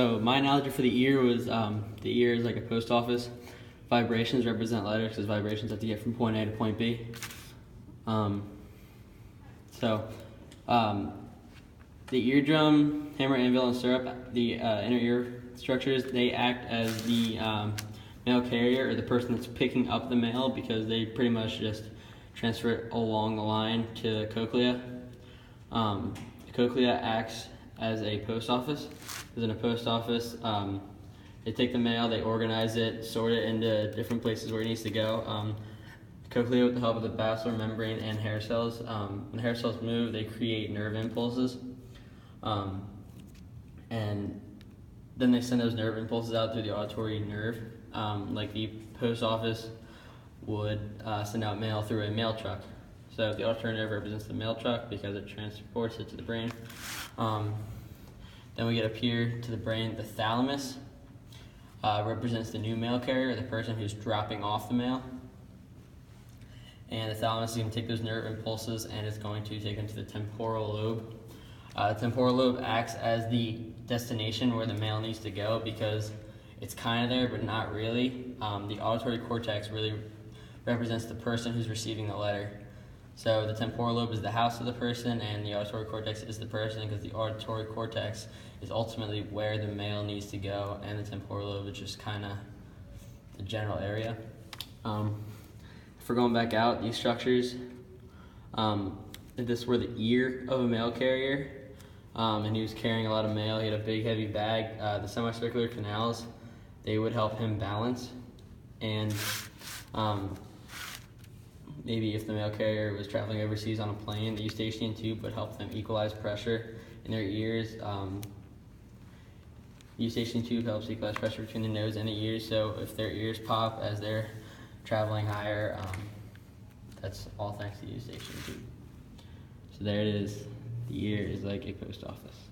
So my analogy for the ear was the ear is like a post office. Vibrations represent letters because vibrations have to get from point A to point B. So the eardrum, hammer, anvil, and stirrup, the inner ear structures, they act as the mail carrier or the person that's picking up the mail because they pretty much just transfer it along the line to the cochlea. The cochlea acts as a post office. Because in a post office, they take the mail, they organize it, sort it into different places where it needs to go. Cochlea, with the help of the basilar membrane and hair cells, when hair cells move, they create nerve impulses. And then they send those nerve impulses out through the auditory nerve. Like the post office would send out mail through a mail truck. So the auditory nerve represents the mail truck because it transports it to the brain. Then we get up here to the brain. The thalamus represents the new mail carrier, the person who's dropping off the mail. And the thalamus is going to take those nerve impulses and it's going to take them to the temporal lobe. The temporal lobe acts as the destination where the mail needs to go because it's kind of there, but not really. The auditory cortex really represents the person who's receiving the letter. So the temporal lobe is the house of the person, and the auditory cortex is the person because the auditory cortex is ultimately where the mail needs to go, and the temporal lobe is just kind of the general area. If we're going back out, these structures, this were the ear of a mail carrier, and he was carrying a lot of mail. He had a big, heavy bag. The semicircular canals, they would help him balance, and maybe if the mail carrier was traveling overseas on a plane, the eustachian tube would help them equalize pressure in their ears. The eustachian tube helps equalize pressure between the nose and the ears, so if their ears pop as they're traveling higher, that's all thanks to the eustachian tube. So there it is. The ear is like a post office.